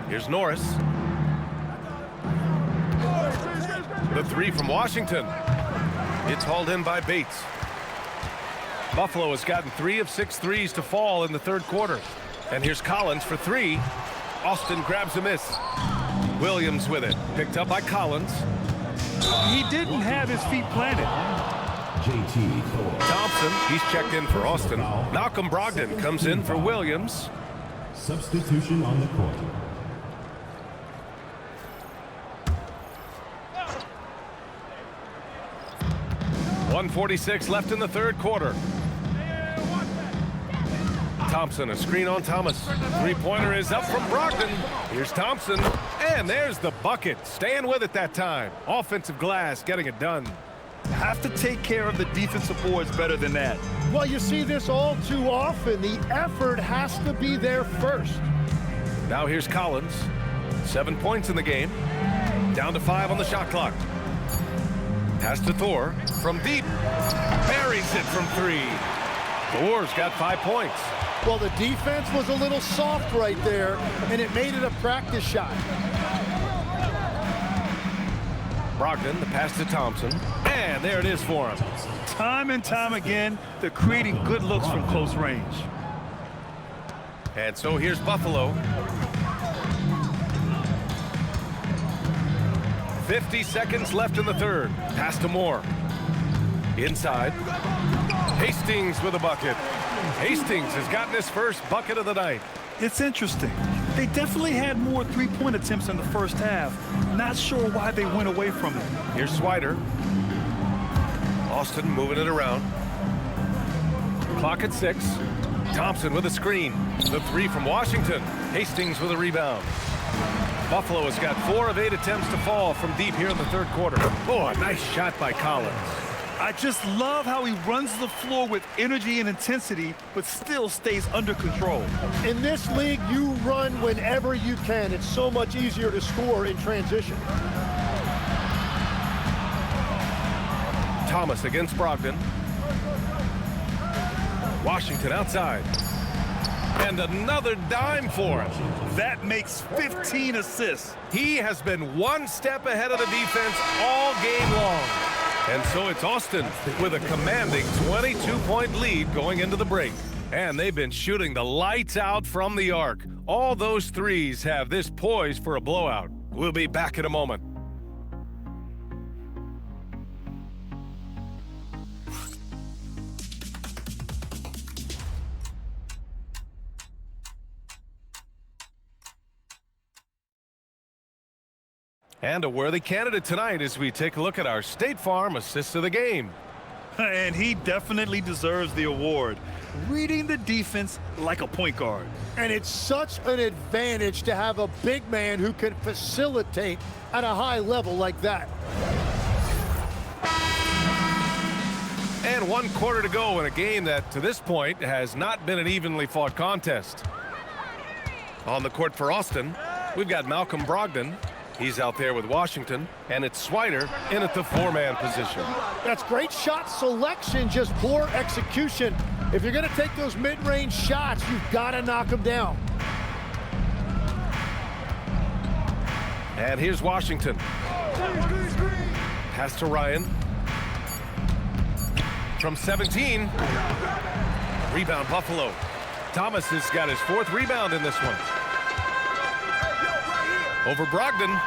Here's Norris. The 3 from Washington. It's hauled in by Bates. Buffalo has gotten 3 of 6 threes to fall in the third quarter. And here's Collins for 3. Austin grabs a miss. Williams with it. Picked up by Collins. He didn't have his feet planted. Thompson, he's checked in for Austin. Malcolm Brogdon comes in for Williams. Substitution on the court. .146 left in the third quarter. Thompson, a screen on Thomas. Three-pointer is up from Brogdon. Here's Thompson, and there's the bucket. Staying with it that time. Offensive glass, getting it done. Have to take care of the defensive boards better than that. Well, you see this all too often. The effort has to be there first. Now here's Collins. 7 points in the game. Down to 5 on the shot clock. Pass to Thor from deep. Buries it from 3. Thor's got 5 points. Well, the defense was a little soft right there, and it made it a practice shot. Brogdon, the pass to Thompson. And there it is for him. Time and time again, they're creating good looks from close range. And so here's Buffalo. 50 seconds left in the third. Pass to Moore. Inside. Hastings with a bucket. Hastings has gotten his first bucket of the night. It's interesting. They definitely had more three-point attempts in the first half. Not sure why they went away from it. Here's Swider. Austin moving it around. Clock at 6. Thompson with a screen. The 3 from Washington. Hastings with a rebound. Buffalo has got 4 of 8 attempts to fall from deep here in the third quarter. Oh, a nice shot by Collins. I just love how he runs the floor with energy and intensity, but still stays under control. In this league, you run whenever you can. It's so much easier to score in transition. Thomas against Brogdon. Washington outside. And another dime for him. That makes 15 assists. He has been one step ahead of the defense all game long. And so it's Austin with a commanding 22-point lead going into the break. And they've been shooting the lights out from the arc. All those threes have this poised for a blowout. We'll be back in a moment. And a worthy candidate tonight as we take a look at our State Farm assist of the game. And he definitely deserves the award. Reading the defense like a point guard. And it's such an advantage to have a big man who can facilitate at a high level like that. And 1 quarter to go in a game that to this point has not been an evenly fought contest. On the court for Austin, we've got Malcolm Brogdon. He's out there with Washington, and it's Swider in at the 4-man position. That's great shot selection, just poor execution. If you're going to take those mid-range shots, you've got to knock them down. And here's Washington. Pass to Ryan. From 17. Rebound Buffalo. Thomas has got his 4th rebound in this one. Over Brogdon.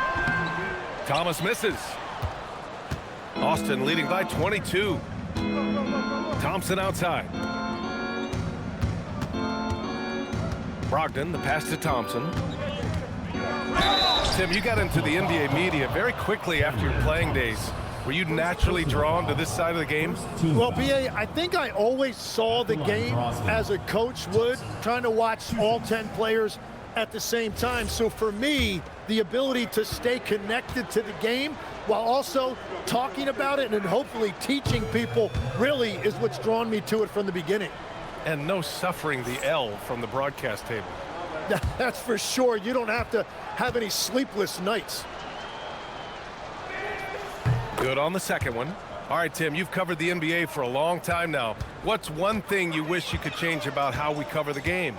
Thomas misses. Austin leading by 22. Thompson outside. Brogdon, the pass to Thompson. Tim, you got into the NBA media very quickly after your playing days. Were you naturally drawn to this side of the game? Well, B.A., I think I always saw the game as a coach would, trying to watch all 10 players at the same time. So for me, the ability to stay connected to the game while also talking about it and hopefully teaching people really is what's drawn me to it from the beginning. And no suffering the L from the broadcast table. That's for sure. You don't have to have any sleepless nights. Good on the second one. All right, Tim, you've covered the NBA for a long time now. What's one thing you wish you could change about how we cover the game?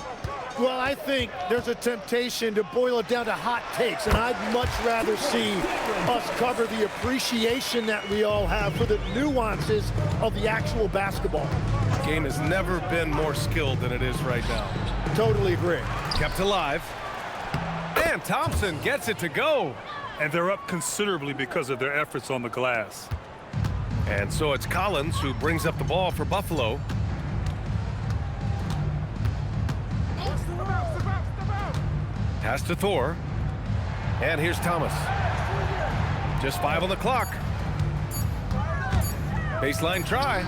Well, I think there's a temptation to boil it down to hot takes, and I'd much rather see us cover the appreciation that we all have for the nuances of the actual basketball. The game has never been more skilled than it is right now. Totally agree. Kept alive. And Thompson gets it to go. And they're up considerably because of their efforts on the glass. And so it's Collins who brings up the ball for Buffalo. Pass to Thor. And here's Thomas. Just 5 on the clock. Baseline try.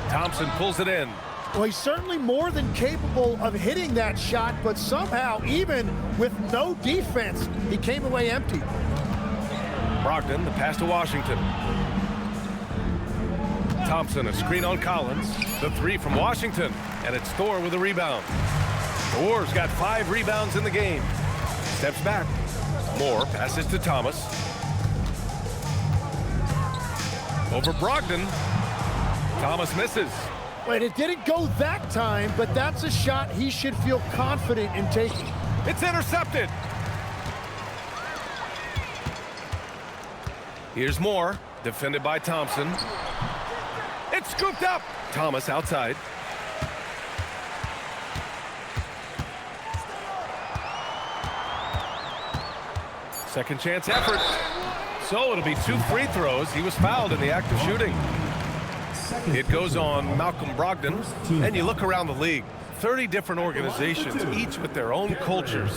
Thompson pulls it in. Well, he's certainly more than capable of hitting that shot, but somehow, even with no defense, he came away empty. Brogdon, the pass to Washington. Thompson, a screen on Collins. The three from Washington, and it's Thor with a rebound. Thor's got 5 rebounds in the game. Steps back. Moore passes to Thomas. Over Brogdon. Thomas misses. Wait, it didn't go that time, but that's a shot he should feel confident in taking. It's intercepted. Here's Moore, defended by Thompson. It's scooped up. Thomas outside. Second chance effort. So it'll be 2 free throws. He was fouled in the act of shooting. It goes on Malcolm Brogdon, and you look around the league, 30 different organizations, each with their own cultures.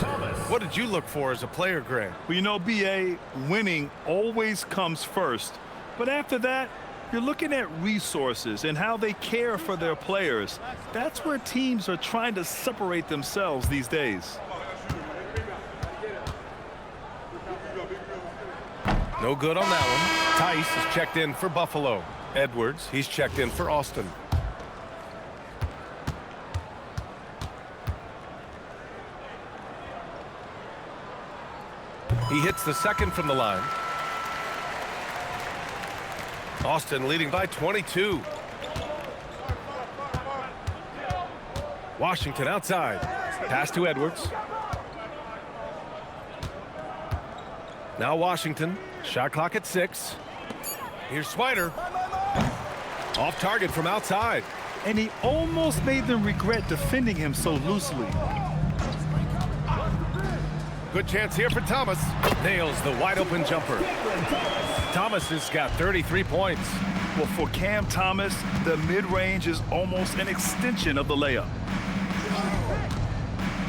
What did you look for as a player, Greg? Well, you know, B.A., winning always comes first. But after that, you're looking at resources and how they care for their players. That's where teams are trying to separate themselves these days. No good on that one. Tice is checked in for Buffalo. Edwards, he's checked in for Austin. He hits the second from the line. Austin leading by 22. Washington outside. Pass to Edwards. Now Washington. Shot clock at 6. Here's Swider. Off target from outside. And he almost made them regret defending him so loosely. Good chance here for Thomas. Nails the wide open jumper. Thomas has got 33 points. Well, for Cam Thomas, the mid-range is almost an extension of the layup.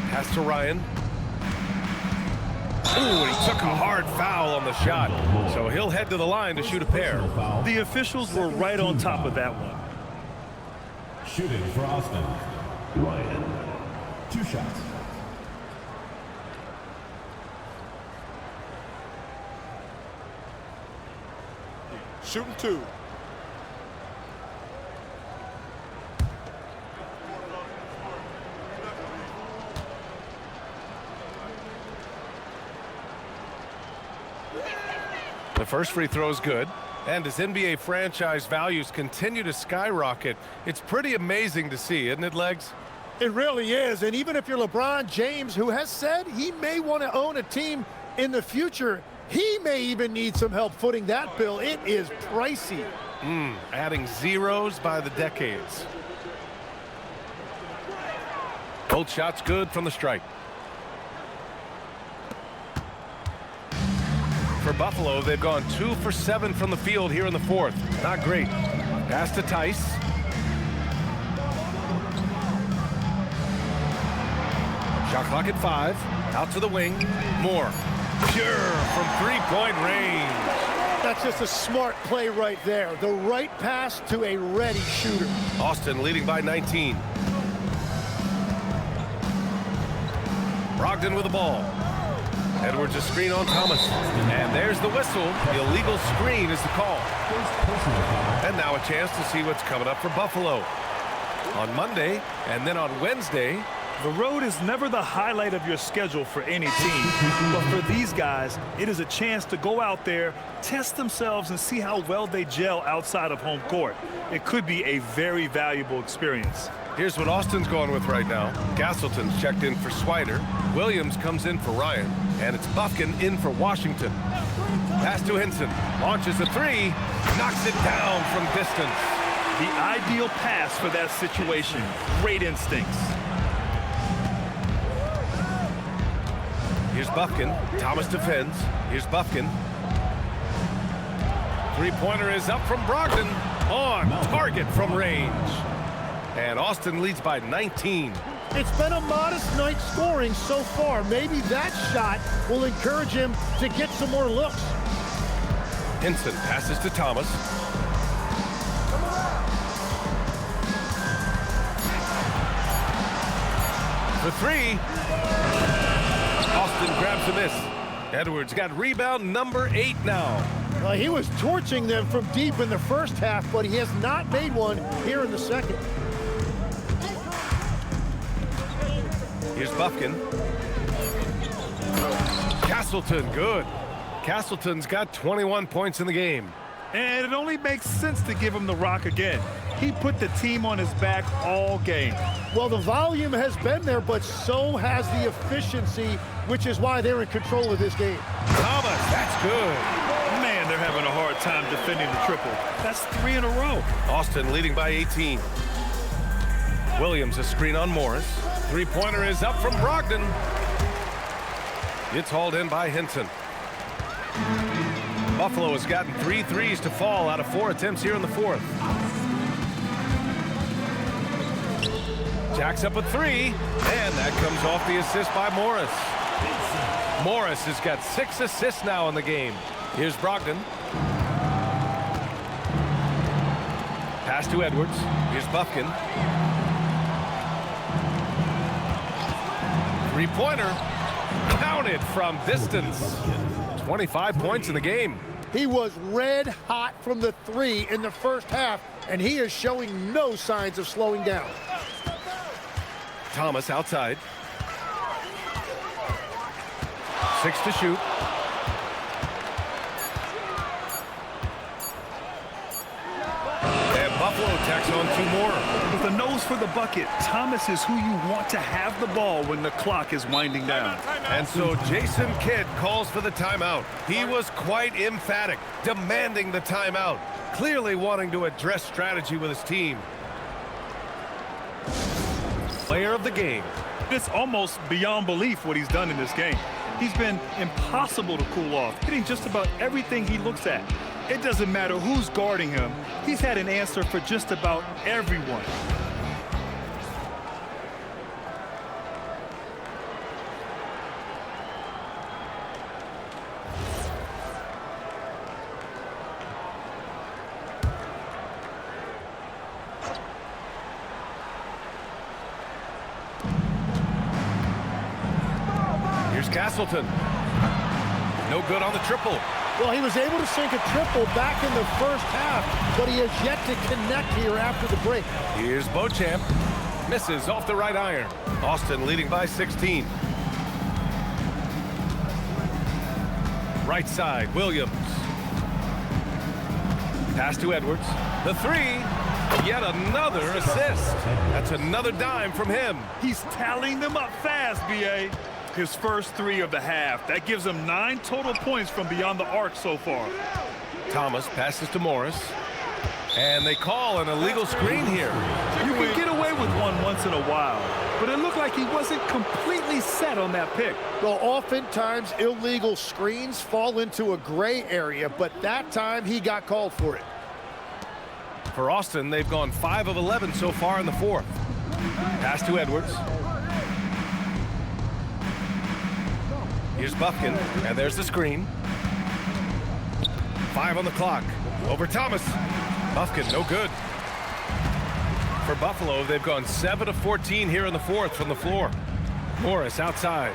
Pass to Ryan. Ooh, he took a hard foul on the shot. So he'll head to the line to shoot a pair. The officials were right on top of that one. Shooting for Austin. Ryan. 2 shots. Shooting 2. The first free throw is good. And as NBA franchise values continue to skyrocket, it's pretty amazing to see, isn't it, Legs? It really is. And even if you're LeBron James, who has said he may want to own a team in the future, he may even need some help footing that bill. It is pricey. Adding zeros by the decades. Both shots good from the strike. For Buffalo. They've gone 2 for 7 from the field here in the fourth. Not great. Pass to Tice. Shot clock at 5. Out to the wing. Moore. Pure from three-point range. That's just a smart play right there. The right pass to a ready shooter. Austin leading by 19. Brogdon with the ball. Edwards a screen on Thomas. And there's the whistle. The illegal screen is the call. And now a chance to see what's coming up for Buffalo. On Monday and then on Wednesday. The road is never the highlight of your schedule for any team. But for these guys, it is a chance to go out there, test themselves, and see how well they gel outside of home court. It could be a very valuable experience. Here's what Austin's going with right now. Castleton's checked in for Swider. Williams comes in for Ryan. And it's Bufkin in for Washington. Pass to Hinson. Launches a three. Knocks it down from distance. The ideal pass for that situation. Great instincts. Here's Bufkin. Thomas defends. Here's Bufkin. Three-pointer is up from Brogdon. On target from range. And Austin leads by 19. It's been a modest night scoring so far. Maybe that shot will encourage him to get some more looks. Hinson passes to Thomas. For three. Austin grabs a miss. Edwards got rebound number 8 now. He was torching them from deep in the first half, but he has not made one here in the second. Here's Bufkin. Castleton, good. Castleton's got 21 points in the game. And it only makes sense to give him the rock again. He put the team on his back all game. Well, the volume has been there, but so has the efficiency, which is why they're in control of this game. Thomas, that's good. Man, they're having a hard time defending the triple. That's 3 in a row. Austin leading by 18. Williams a screen on Morris. Three-pointer is up from Brogdon. It's hauled in by Hinton. Buffalo has gotten 3 threes to fall out of 4 attempts here in the fourth. Jacks up a 3, and that comes off the assist by Morris. Morris has got 6 assists now in the game. Here's Brogdon. Pass to Edwards. Here's Bufkin. Three-pointer. Counted from distance. 25 points in the game. He was red hot from the 3 in the first half, and he is showing no signs of slowing down. Thomas outside. 6 to shoot. And Buffalo tacks on 2 more. With a nose for the bucket, Thomas is who you want to have the ball when the clock is winding down. And so Jason Kidd calls for the timeout. He was quite emphatic, demanding the timeout, clearly wanting to address strategy with his team. Player of the game. It's almost beyond belief what he's done in this game. He's been impossible to cool off, hitting just about everything he looks at. It doesn't matter who's guarding him. He's had an answer for just about everyone. Here's Castleton. No good on the triple. Well, he was able to sink a triple back in the first half, but he has yet to connect here after the break. Here's Beauchamp. Misses off the right iron. Austin leading by 16. Right side, Williams. Pass to Edwards. The 3. Yet another assist. That's another dime from him. He's tallying them up fast, B.A. His first 3 of the half. That gives him 9 total points from beyond the arc so far. Thomas passes to Morris. And they call an illegal screen here. You can get away with one once in a while. but it looked like he wasn't completely set on that pick. Well, oftentimes illegal screens fall into a gray area, but that time he got called for it. For Austin, they've gone 5 of 11 so far in the fourth. Pass to Edwards. Here's Bufkin, and there's the screen. 5 on the clock. Over Thomas. Bufkin, no good. For Buffalo, they've gone 7 of 14 here in the fourth from the floor. Morris outside.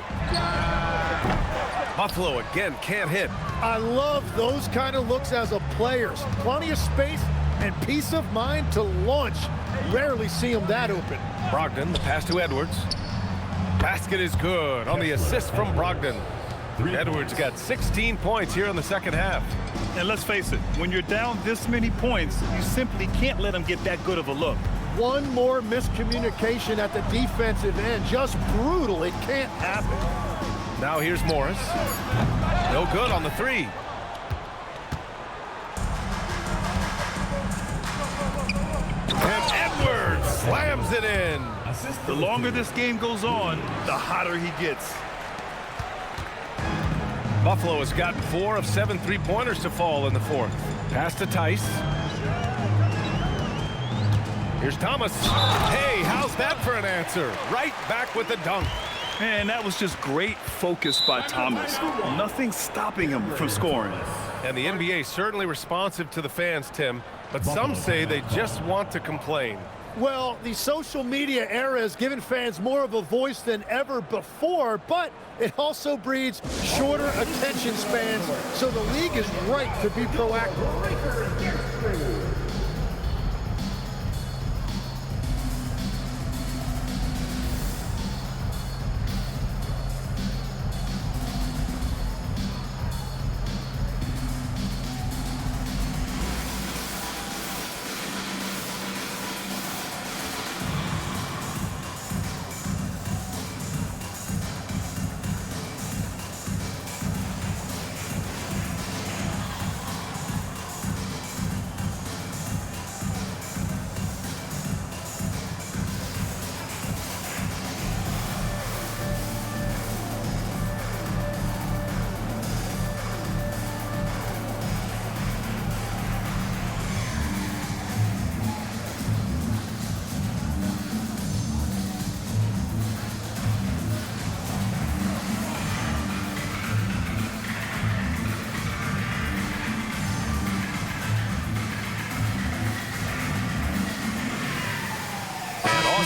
Buffalo again can't hit. I love those kind of looks as a player. Plenty of space and peace of mind to launch. Rarely see him that open. Brogdon, the pass to Edwards. Basket is good on the assist from Brogdon. Edwards got 16 points here in the second half. And let's face it, when you're down this many points, you simply can't let him get that good of a look. One more miscommunication at the defensive end. Just brutal. It can't happen. Now here's Morris. No good on the three. And Edwards slams it in. The longer this game goes on, the hotter he gets. Buffalo has gotten 4 of 7 three-pointers to fall in the fourth. Pass to Tice. Here's Thomas. Hey, how's that for an answer? Right back with the dunk. Man, that was just great focus by Thomas. Nothing stopping him from scoring. And the NBA certainly responsive to the fans, Tim, but some say they just want to complain. Well, the social media era has given fans more of a voice than ever before, but it also breeds shorter attention spans, so the league is right to be proactive.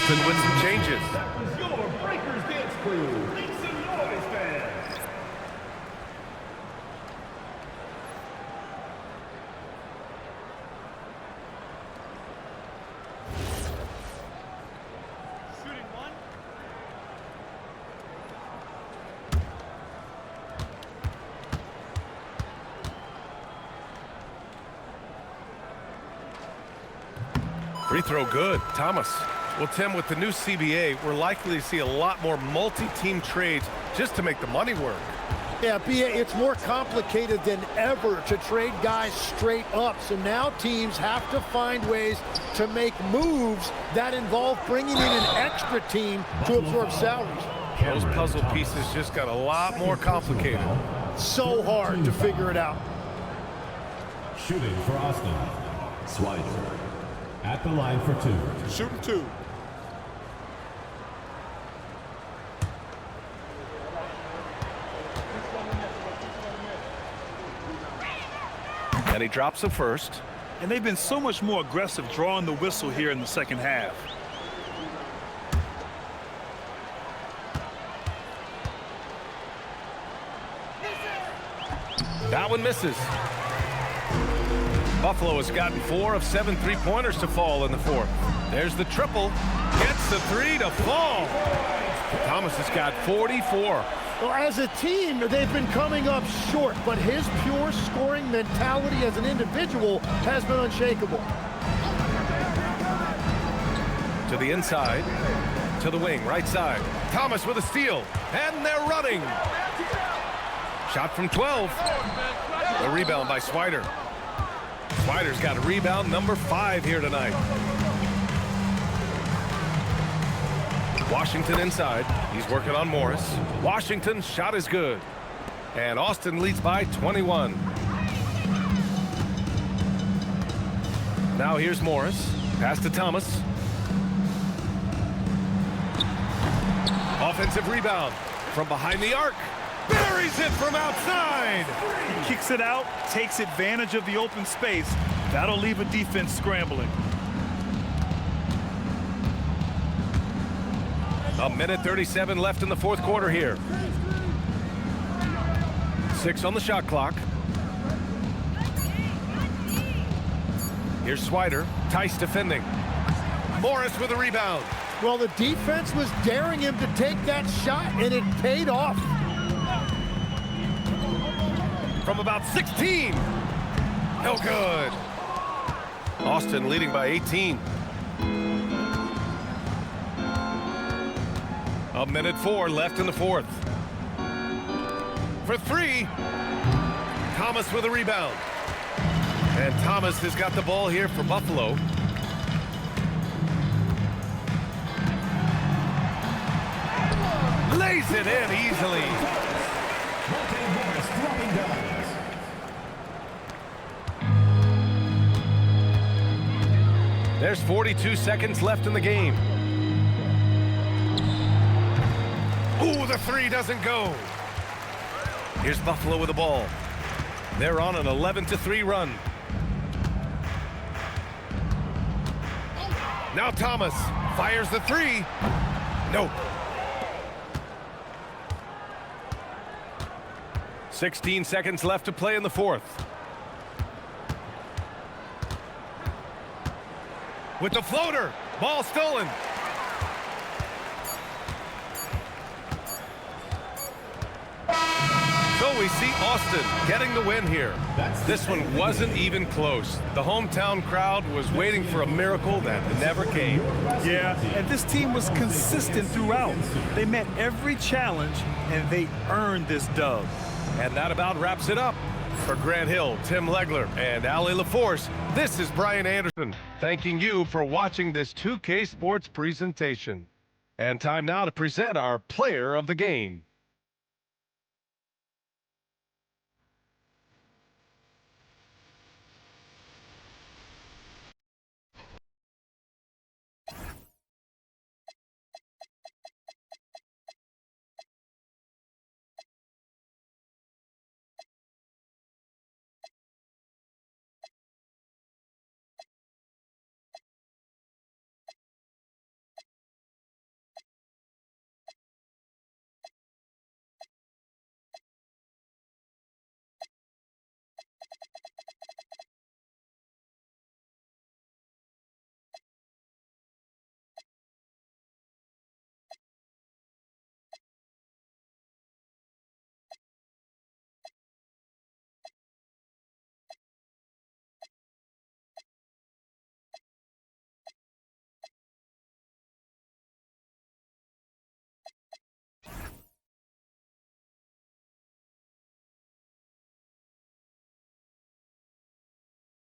With some changes. That was your Breakers dance crew. Make some noise, fans. Shooting one. Free throw good. Thomas. Well, Tim, with the new CBA, we're likely to see a lot more multi-team trades just to make the money work. Yeah, BA, it's more complicated than ever to trade guys straight up. So now teams have to find ways to make moves that involve bringing in an extra team to absorb salaries. Those puzzle pieces just got a lot more complicated. So hard to figure it out. Shooting for Austin. Swider. At the line for 2. Shooting 2. And he drops the first. And they've been so much more aggressive drawing the whistle here in the second half. That one misses. Buffalo has gotten 4 of 7 three-pointers to fall in the fourth. There's the triple. Gets the 3 to fall. Thomas has got 44. Well, as a team, they've been coming up short, but his pure scoring mentality as an individual has been unshakable. To the inside, to the wing, right side. Thomas with a steal, and they're running. Shot from 12. A rebound by Swider. Swider's got a rebound number 5 here tonight. Washington inside. He's working on Morris. Washington's shot is good. And Austin leads by 21. Now here's Morris. Pass to Thomas. Offensive rebound from behind the arc. Buries it from outside. He kicks it out, takes advantage of the open space. That'll leave a defense scrambling. A minute 37 left in the fourth quarter here. 6 on the shot clock. Here's Swider. Tice defending. Morris with a rebound. Well, the defense was daring him to take that shot, and it paid off. From about 16. No good. Austin leading by 18. A minute 4 left in the fourth. For 3. Thomas with a rebound. And Thomas has got the ball here for Buffalo. Lays it in easily. There's 42 seconds left in the game. Ooh, the 3 doesn't go. Here's Buffalo with the ball. They're on an 11-3 run. Now Thomas fires the 3. Nope. 16 seconds left to play in the fourth. With the floater. Ball stolen. So we see Austin getting the win here. This one wasn't even close. The hometown crowd was waiting for a miracle that never came. Yeah, and this team was consistent throughout. They met every challenge, and they earned this dub. And that about wraps it up. For Grant Hill, Tim Legler, and Ali LaForce, this is Brian Anderson, thanking you for watching this 2K Sports presentation. And time now to present our player of the game.